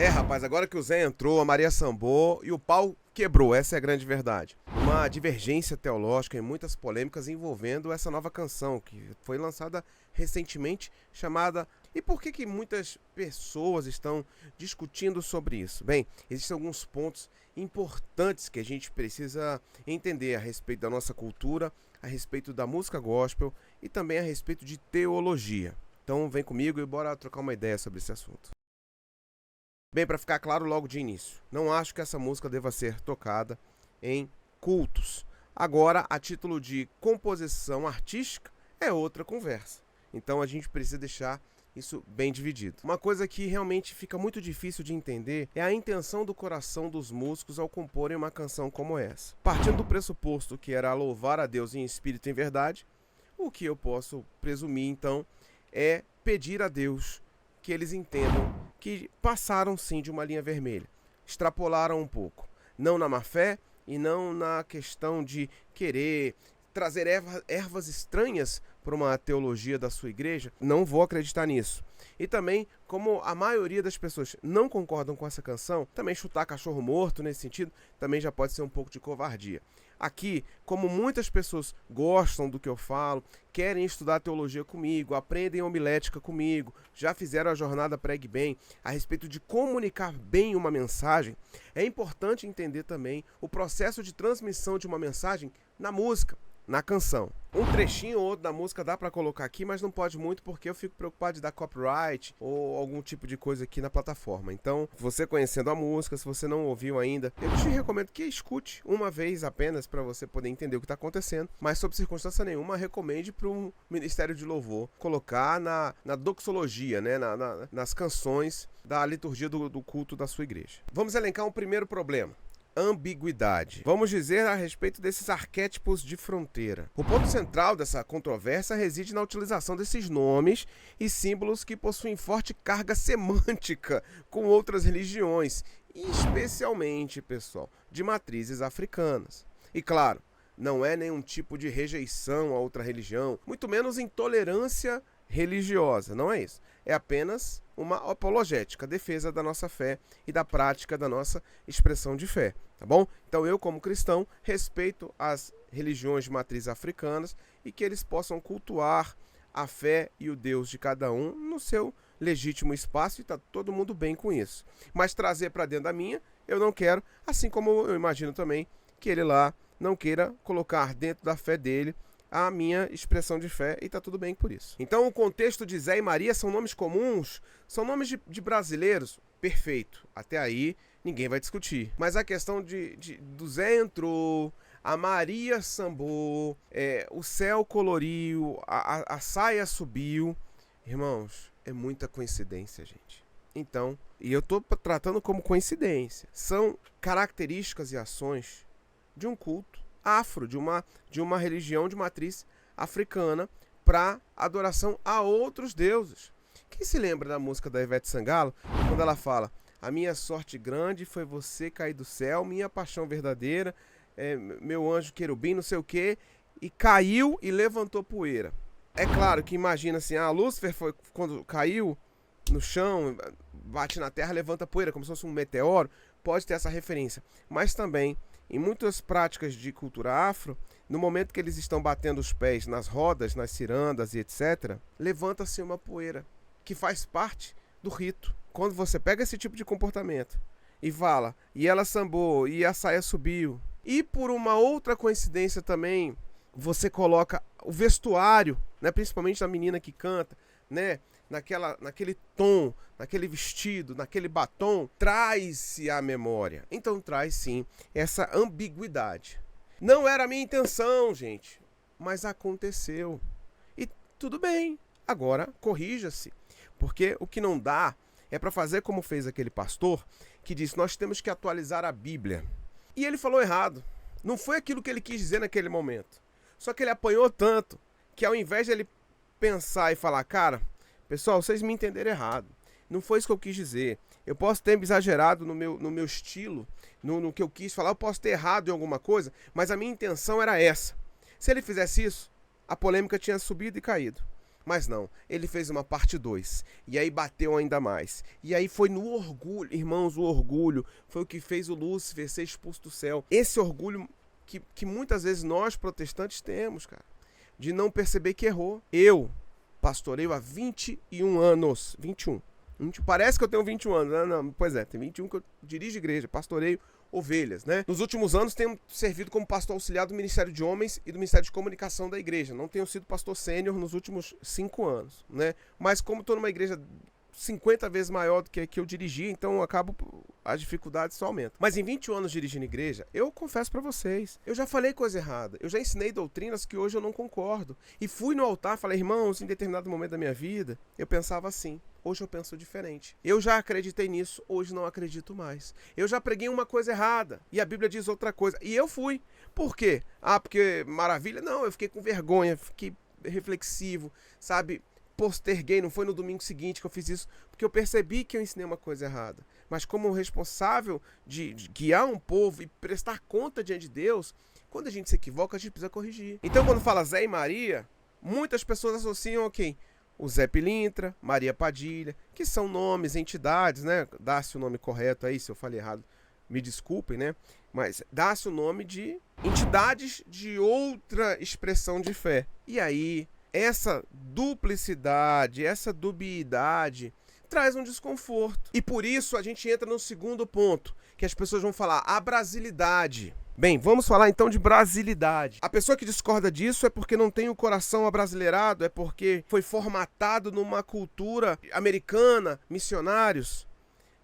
Rapaz, agora que o Zé entrou, a Maria sambou e o pau quebrou, essa é a grande verdade. Uma divergência teológica e muitas polêmicas envolvendo essa nova canção que foi lançada recentemente, chamada... E por que muitas pessoas estão discutindo sobre isso? Bem, existem alguns pontos importantes que a gente precisa entender a respeito da nossa cultura, a respeito da música gospel e também a respeito de teologia. Então vem comigo e bora trocar uma ideia sobre esse assunto. Bem, para ficar claro logo de início, não acho que essa música deva ser tocada em cultos. Agora, a título de composição artística, é outra conversa. Então a gente precisa deixar isso bem dividido. Uma coisa que realmente fica muito difícil de entender é a intenção do coração dos músicos ao comporem uma canção como essa. Partindo do pressuposto que era louvar a Deus em espírito e em verdade, o que eu posso presumir então é pedir a Deus que eles entendam que passaram sim de uma linha vermelha, extrapolaram um pouco, não na má fé e não na questão de querer trazer ervas estranhas para uma teologia da sua igreja. Não vou acreditar nisso. E também, como a maioria das pessoas não concordam com essa canção, também chutar cachorro morto nesse sentido também já pode ser um pouco de covardia. Aqui, como muitas pessoas gostam do que eu falo, querem estudar teologia comigo, aprendem homilética comigo, já fizeram a jornada Pregue Bem a respeito de comunicar bem uma mensagem, é importante entender também o processo de transmissão de uma mensagem na música, na canção. Um trechinho ou outro da música dá pra colocar aqui, mas não pode muito porque eu fico preocupado de dar copyright ou algum tipo de coisa aqui na plataforma. Então, você conhecendo a música, se você não ouviu ainda, eu te recomendo que escute uma vez apenas para você poder entender o que está acontecendo, mas sob circunstância nenhuma, recomende para o Ministério de Louvor colocar na doxologia, né, nas canções da liturgia do culto da sua igreja. Vamos elencar um primeiro problema. Ambiguidade. Vamos dizer a respeito desses arquétipos de fronteira. O ponto central dessa controvérsia reside na utilização desses nomes e símbolos que possuem forte carga semântica com outras religiões, e especialmente, pessoal, de matrizes africanas. E claro, não é nenhum tipo de rejeição a outra religião, muito menos intolerância religiosa, não é isso. É apenas uma apologética, defesa da nossa fé e da prática da nossa expressão de fé, tá bom? Então eu, como cristão, respeito as religiões de matriz africanas e que eles possam cultuar a fé e o Deus de cada um no seu legítimo espaço e tá todo mundo bem com isso. Mas trazer para dentro da minha, eu não quero, assim como eu imagino também que ele lá não queira colocar dentro da fé dele a minha expressão de fé, e tá tudo bem por isso. Então o contexto de Zé e Maria são nomes comuns, são nomes de brasileiros, perfeito. Até aí ninguém vai discutir. Mas a questão do Zé entrou, a Maria sambou, o céu coloriu, a saia subiu. Irmãos, é muita coincidência, gente. Então, e eu tô tratando como coincidência. São características e ações de um culto afro, de uma religião de matriz africana para adoração a outros deuses. Quem se lembra da música da Ivete Sangalo, quando ela fala: a minha sorte grande foi você cair do céu, minha paixão verdadeira, meu anjo querubim, não sei o que, e caiu e levantou poeira. É claro que imagina assim, Lúcifer foi quando caiu no chão, bate na terra, levanta poeira, como se fosse um meteoro, pode ter essa referência, mas também em muitas práticas de cultura afro, no momento que eles estão batendo os pés nas rodas, nas cirandas e etc., levanta-se uma poeira, que faz parte do rito. Quando você pega esse tipo de comportamento e fala, e ela sambou, e a saia subiu, e por uma outra coincidência também, você coloca o vestuário, né, principalmente da menina que canta, né, naquele tom, naquele vestido, naquele batom, traz-se à memória. Então traz sim essa ambiguidade. Não era a minha intenção, gente, mas aconteceu. E tudo bem, agora corrija-se. Porque o que não dá é para fazer como fez aquele pastor que disse: nós temos que atualizar a Bíblia. E ele falou errado. Não foi aquilo que ele quis dizer naquele momento. Só que ele apanhou tanto que ao invés de ele pensar e falar, cara, pessoal, vocês me entenderam errado. Não foi isso que eu quis dizer. Eu posso ter exagerado no meu estilo, no que eu quis falar, eu posso ter errado em alguma coisa, mas a minha intenção era essa. Se ele fizesse isso, a polêmica tinha subido e caído. Mas não, ele fez uma parte 2. E aí bateu ainda mais. E aí foi no orgulho, irmãos, o orgulho foi o que fez o Lúcifer ser expulso do céu. Esse orgulho que muitas vezes nós protestantes temos, cara, de não perceber que errou. Eu pastoreio há 21 anos. 21. Parece que eu tenho 21 anos, né? Não, pois é, tem 21 que eu dirijo igreja, pastoreio ovelhas, né? Nos últimos anos tenho servido como pastor auxiliar do Ministério de Homens e do Ministério de Comunicação da igreja. Não tenho sido pastor sênior nos últimos 5 anos, né? Mas como estou numa igreja 50 vezes maior do que a que eu dirigi, então as dificuldades só aumentam. Mas em 21 anos dirigindo igreja, eu confesso para vocês, eu já falei coisa errada, eu já ensinei doutrinas que hoje eu não concordo. E fui no altar, falei, irmãos, em determinado momento da minha vida, eu pensava assim. Hoje eu penso diferente. Eu já acreditei nisso, hoje não acredito mais. Eu já preguei uma coisa errada e a Bíblia diz outra coisa. E eu fui. Por quê? Porque maravilha? Não, eu fiquei com vergonha, fiquei reflexivo, sabe? Posterguei, não foi no domingo seguinte que eu fiz isso, porque eu percebi que eu ensinei uma coisa errada. Mas como responsável de guiar um povo e prestar conta diante de Deus, quando a gente se equivoca, a gente precisa corrigir. Então quando fala Zé e Maria, muitas pessoas associam a quem? O Zé Pilintra, Maria Padilha, que são nomes, entidades, né? Dá-se o nome correto aí, se eu falei errado, me desculpem, né? Mas dá-se o nome de entidades de outra expressão de fé. E aí, essa duplicidade, essa dubiedade traz um desconforto. E por isso a gente entra no segundo ponto, que as pessoas vão falar, a brasilidade. Bem, vamos falar então de brasilidade. A pessoa que discorda disso é porque não tem o coração abrasileirado, é porque foi formatado numa cultura americana, missionários.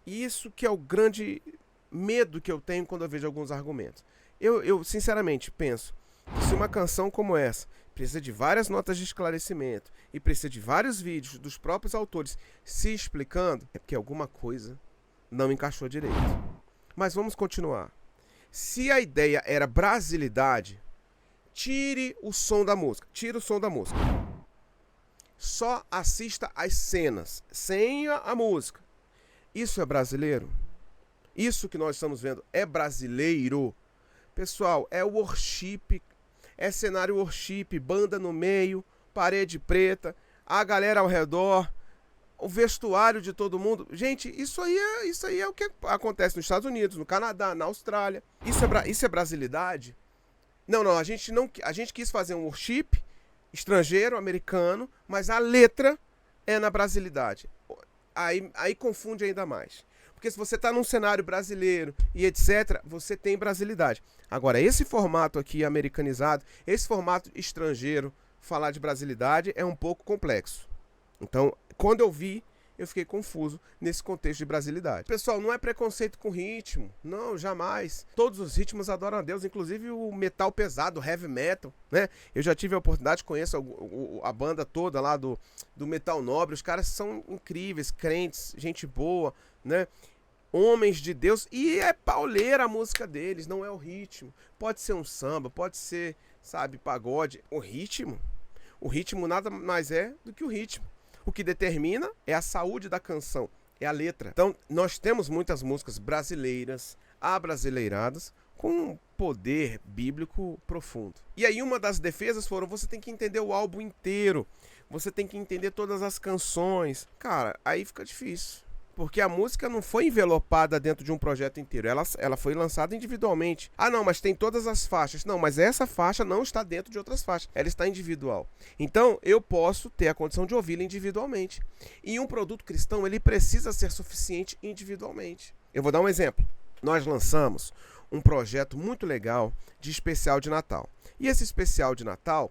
E isso que é o grande medo que eu tenho quando eu vejo alguns argumentos. Eu sinceramente penso que se uma canção como essa precisa de várias notas de esclarecimento e precisa de vários vídeos dos próprios autores se explicando, é porque alguma coisa não encaixou direito. Mas vamos continuar. Se a ideia era brasilidade, tire o som da música. Tire o som da música. Só assista as cenas, sem a música. Isso é brasileiro? Isso que nós estamos vendo é brasileiro? Pessoal, é worship, é cenário worship, banda no meio, parede preta, a galera ao redor, o vestuário de todo mundo. Gente, isso aí é o que acontece nos Estados Unidos, no Canadá, na Austrália. Isso é brasilidade? Não, a gente quis fazer um worship estrangeiro, americano, mas a letra é na brasilidade. Aí confunde ainda mais. Porque se você está num cenário brasileiro e etc., você tem brasilidade. Agora, esse formato aqui americanizado, esse formato estrangeiro, falar de brasilidade é um pouco complexo. Então, quando eu vi, eu fiquei confuso nesse contexto de brasilidade. Pessoal, não é preconceito com ritmo. Não, jamais. Todos os ritmos adoram a Deus, inclusive o metal pesado, o heavy metal, né? Eu já tive a oportunidade, conheço a banda toda lá do Metal Nobre. Os caras são incríveis, crentes, gente boa, né? Homens de Deus. E é pauleira a música deles, não é o ritmo. Pode ser um samba, pode ser, sabe, pagode. O ritmo nada mais é do que o ritmo. O que determina é a saúde da canção, é a letra. Então, nós temos muitas músicas brasileiras, abrasileiradas, com um poder bíblico profundo. E aí uma das defesas foram, você tem que entender o álbum inteiro, você tem que entender todas as canções. Cara, aí fica difícil. Porque a música não foi envelopada dentro de um projeto inteiro. Ela foi lançada individualmente. Ah, não, mas tem todas as faixas. Não, mas essa faixa não está dentro de outras faixas. Ela está individual. Então, eu posso ter a condição de ouvi-la individualmente. E um produto cristão, ele precisa ser suficiente individualmente. Eu vou dar um exemplo. Nós lançamos um projeto muito legal de especial de Natal. E esse especial de Natal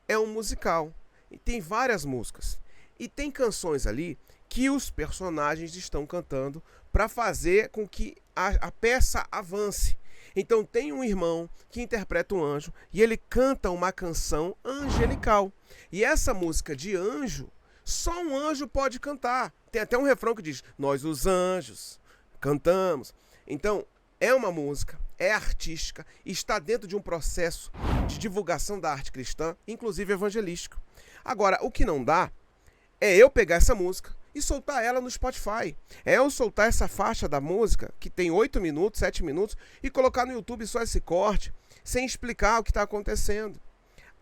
é um musical. E tem várias músicas. E tem canções ali que os personagens estão cantando para fazer com que a peça avance. Então tem um irmão que interpreta um anjo e ele canta uma canção angelical. E essa música de anjo, só um anjo pode cantar. Tem até um refrão que diz, nós os anjos cantamos. Então é uma música, é artística, está dentro de um processo de divulgação da arte cristã, inclusive evangelístico. Agora, o que não dá é eu pegar essa música e soltar ela no Spotify. É eu soltar essa faixa da música, que tem 8 minutos, 7 minutos, e colocar no YouTube só esse corte, sem explicar o que está acontecendo.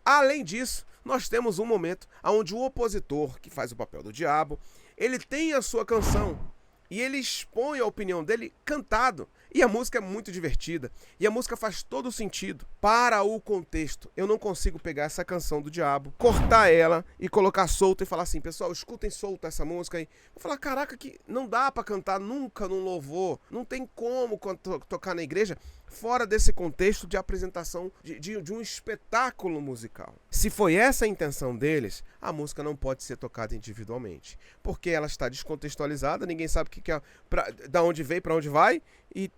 Além disso, nós temos um momento onde o opositor, que faz o papel do diabo, ele tem a sua canção e ele expõe a opinião dele cantado. E a música é muito divertida. E a música faz todo sentido para o contexto. Eu não consigo pegar essa canção do diabo, cortar ela e colocar solta e falar assim, pessoal, escutem solta essa música aí. Vou falar, caraca, que não dá pra cantar nunca num louvor. Não tem como tocar na igreja fora desse contexto de apresentação de um espetáculo musical. Se foi essa a intenção deles, a música não pode ser tocada individualmente. Porque ela está descontextualizada, ninguém sabe da onde veio, para onde vai, e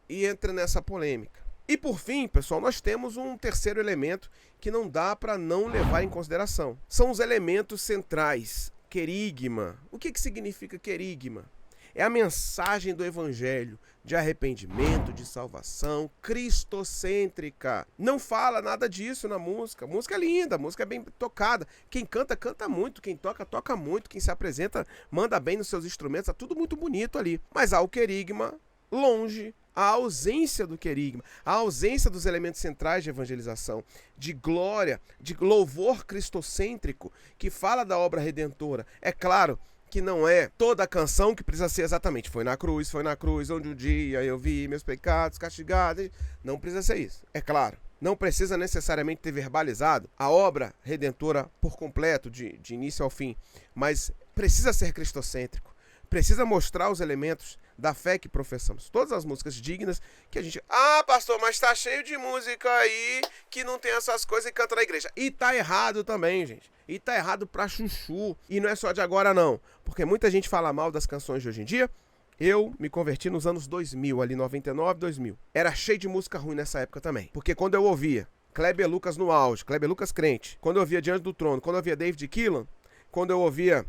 entra nessa polêmica. E por fim, pessoal, nós temos um terceiro elemento que não dá para não levar em consideração. São os elementos centrais. Querigma. O que significa querigma? É a mensagem do evangelho de arrependimento, de salvação, cristocêntrica. Não fala nada disso na música. A música é linda, a música é bem tocada. Quem canta, canta muito. Quem toca, toca muito. Quem se apresenta, manda bem nos seus instrumentos. Tá tudo muito bonito ali. Mas há o querigma longe, a ausência do querigma, a ausência dos elementos centrais de evangelização, de glória, de louvor cristocêntrico, que fala da obra redentora. É claro que não é toda a canção que precisa ser exatamente foi na cruz, onde um dia eu vi meus pecados castigados. Não precisa ser isso, é claro. Não precisa necessariamente ter verbalizado a obra redentora por completo, de início ao fim, mas precisa ser cristocêntrico. Precisa mostrar os elementos da fé que professamos. Todas as músicas dignas que a gente... Ah, pastor, mas tá cheio de música aí que não tem essas coisas e canta na igreja. E tá errado também, gente. E tá errado pra chuchu. E não é só de agora, não. Porque muita gente fala mal das canções de hoje em dia. Eu me converti nos anos 2000, ali 99, 2000. Era cheio de música ruim nessa época também. Porque quando eu ouvia Kleber Lucas no auge, Kleber Lucas crente, quando eu ouvia Diante do Trono, quando eu ouvia David Keelan, quando eu ouvia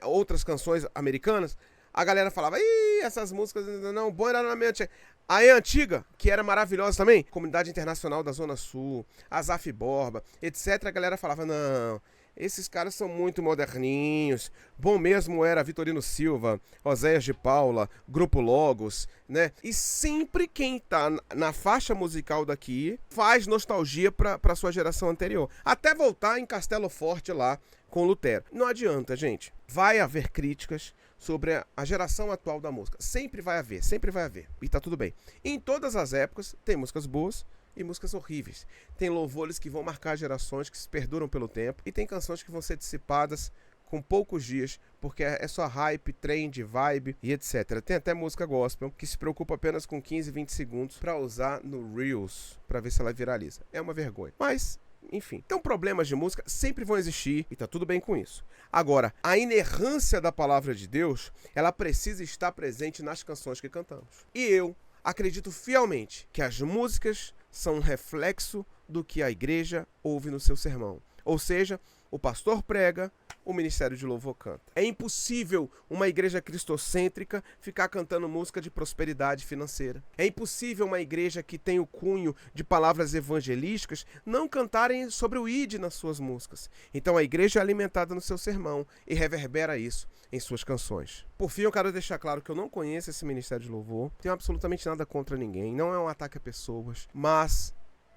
outras canções americanas, a galera falava, ih, essas músicas não, bom era na minha antiga. Aí a antiga, que era maravilhosa também, Comunidade Internacional da Zona Sul, Azaf Borba, etc., a galera falava, não, esses caras são muito moderninhos. Bom mesmo era Vitorino Silva, Oséias de Paula, Grupo Logos, né? E sempre quem tá na faixa musical daqui faz nostalgia pra sua geração anterior. Até voltar em Castelo Forte lá com Lutero. Não adianta, gente. Vai haver críticas sobre a geração atual da música. Sempre vai haver, sempre vai haver. E tá tudo bem. Em todas as épocas, tem músicas boas e músicas horríveis. Tem louvores que vão marcar gerações, que se perduram pelo tempo. E tem canções que vão ser dissipadas com poucos dias, porque é só hype, trend, vibe e etc. Tem até música gospel que se preocupa apenas com 15, 20 segundos para usar no Reels, para ver se ela viraliza. É uma vergonha. Mas... enfim, então problemas de música sempre vão existir e tá tudo bem com isso. Agora, a inerrância da palavra de Deus, ela precisa estar presente nas canções que cantamos. E eu acredito fielmente que as músicas são um reflexo do que a igreja ouve no seu sermão. Ou seja, o pastor prega, o ministério de louvor canta. É impossível uma igreja cristocêntrica ficar cantando música de prosperidade financeira. É impossível uma igreja que tem o cunho de palavras evangelísticas não cantarem sobre o ID nas suas músicas. Então a igreja é alimentada no seu sermão e reverbera isso em suas canções. Por fim, eu quero deixar claro que eu não conheço esse ministério de louvor, não tenho absolutamente nada contra ninguém, não é um ataque a pessoas, mas...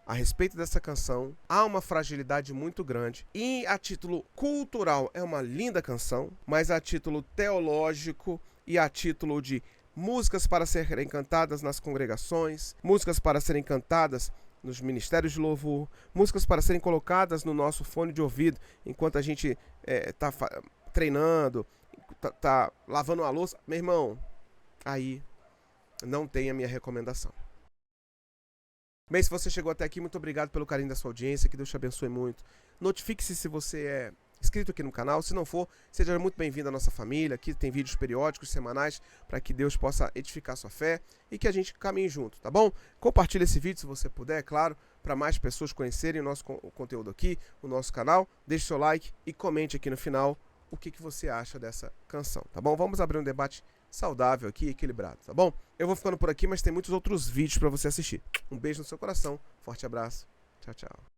a respeito dessa canção, há uma fragilidade muito grande. E a título cultural é uma linda canção, mas a título teológico e a título de músicas para serem cantadas nas congregações, músicas para serem cantadas nos ministérios de louvor, músicas para serem colocadas no nosso fone de ouvido enquanto a gente está treinando, tá lavando a louça. Meu irmão, aí não tem a minha recomendação. Bem, se você chegou até aqui, muito obrigado pelo carinho da sua audiência, que Deus te abençoe muito. Notifique-se se você é inscrito aqui no canal, se não for, seja muito bem-vindo à nossa família, aqui tem vídeos periódicos, semanais, para que Deus possa edificar sua fé e que a gente caminhe junto, tá bom? Compartilhe esse vídeo se você puder, é claro, para mais pessoas conhecerem o nosso conteúdo aqui, o nosso canal. Deixe seu like e comente aqui no final o que você acha dessa canção, tá bom? Vamos abrir um debate saudável aqui, equilibrado, tá bom? Eu vou ficando por aqui, mas tem muitos outros vídeos para você assistir. Um beijo no seu coração, forte abraço, tchau, tchau.